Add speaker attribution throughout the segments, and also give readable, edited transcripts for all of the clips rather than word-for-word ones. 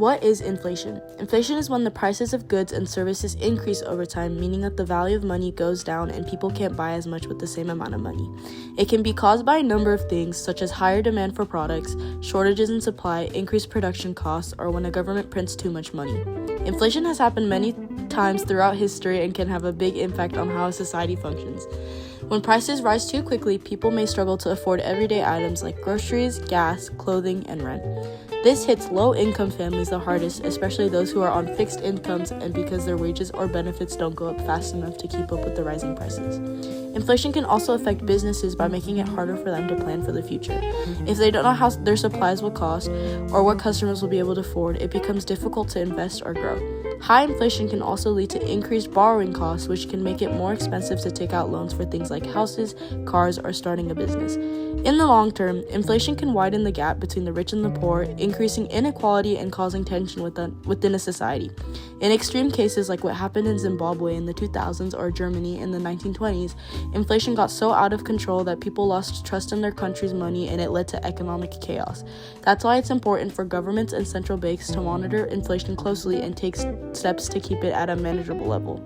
Speaker 1: What is inflation? Inflation is when the prices of goods and services increase over time, meaning that the value of money goes down and people can't buy as much with the same amount of money. It can be caused by a number of things, such as higher demand for products, shortages in supply, increased production costs, or when a government prints too much money. Inflation has happened many times throughout history and can have a big impact on how a society functions. When prices rise too quickly, people may struggle to afford everyday items like groceries, gas, clothing, and rent. This hits low-income families the hardest, especially those who are on fixed incomes and because their wages or benefits don't go up fast enough to keep up with the rising prices. Inflation can also affect businesses by making it harder for them to plan for the future. If they don't know how their supplies will cost or what customers will be able to afford, it becomes difficult to invest or grow. High inflation can also lead to increased borrowing costs, which can make it more expensive to take out loans for things like houses, cars, or starting a business. In the long term, inflation can widen the gap between the rich and the poor, increasing inequality and causing tension within a society. In extreme cases like what happened in Zimbabwe in the 2000s or Germany in the 1920s, inflation got so out of control that people lost trust in their country's money and it led to economic chaos. That's why it's important for governments and central banks to monitor inflation closely and take steps to keep it at a manageable level.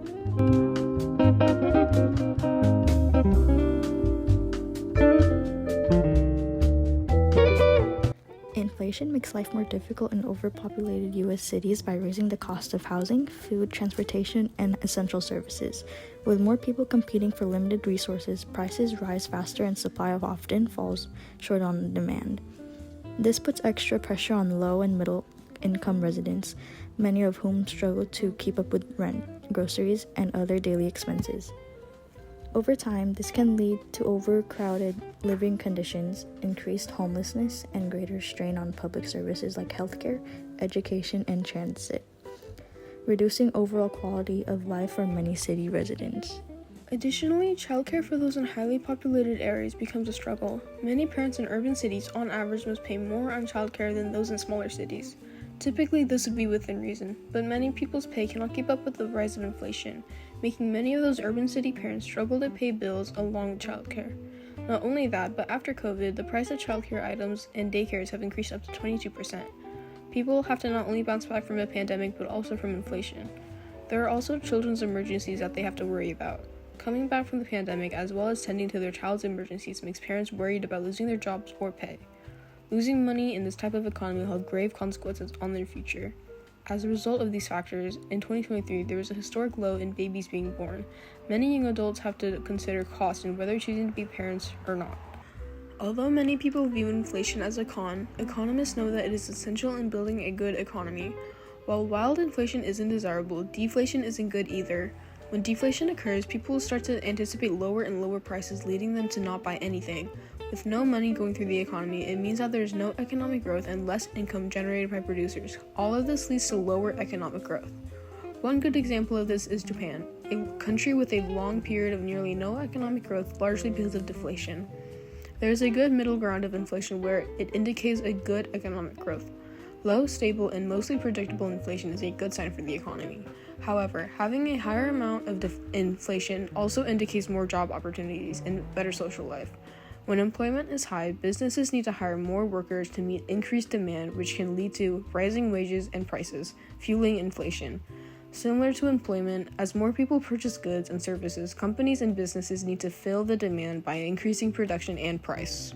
Speaker 2: Inflation makes life more difficult in overpopulated U.S. cities by raising the cost of housing, food, transportation, and essential services. With more people competing for limited resources, prices rise faster and supply often falls short on demand. This puts extra pressure on low and middle income residents, many of whom struggle to keep up with rent, groceries, and other daily expenses. Over time, this can lead to overcrowded living conditions, increased homelessness, and greater strain on public services like healthcare, education, and transit, reducing overall quality of life for many city residents.
Speaker 3: Additionally, childcare for those in highly populated areas becomes a struggle. Many parents in urban cities, on average, must pay more on childcare than those in smaller cities. Typically, this would be within reason, but many people's pay cannot keep up with the rise of inflation, making many of those urban city parents struggle to pay bills along with childcare. Not only that, but after COVID, the price of childcare items and daycares have increased up to 22%. People have to not only bounce back from a pandemic, but also from inflation. There are also children's emergencies that they have to worry about. Coming back from the pandemic, as well as tending to their child's emergencies, makes parents worried about losing their jobs or pay. Losing money in this type of economy will have grave consequences on their future. As a result of these factors, in 2023, there was a historic low in babies being born. Many young adults have to consider cost in whether choosing to be parents or not. Although many people view inflation as a con, economists know that it is essential in building a good economy. While wild inflation isn't desirable, deflation isn't good either. When deflation occurs, people will start to anticipate lower and lower prices, leading them to not buy anything. With no money going through the economy, it means that there is no economic growth and less income generated by producers. All of this leads to lower economic growth. One good example of this is Japan, a country with a long period of nearly no economic growth, largely because of deflation. There is a good middle ground of inflation where it indicates a good economic growth. Low, stable, and mostly predictable inflation is a good sign for the economy. However, having a higher amount of inflation also indicates more job opportunities and better social life. When employment is high, businesses need to hire more workers to meet increased demand, which can lead to rising wages and prices, fueling inflation. Similar to employment, as more people purchase goods and services, companies and businesses need to fill the demand by increasing production and price.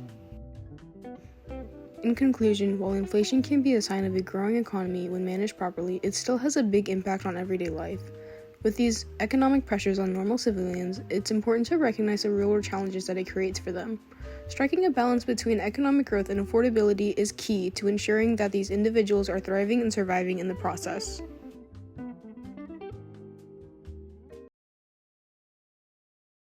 Speaker 3: In conclusion, while inflation can be a sign of a growing economy when managed properly, it still has a big impact on everyday life. With these economic pressures on normal civilians, it's important to recognize the real-world challenges that it creates for them. Striking a balance between economic growth and affordability is key to ensuring that these individuals are thriving and surviving in the process.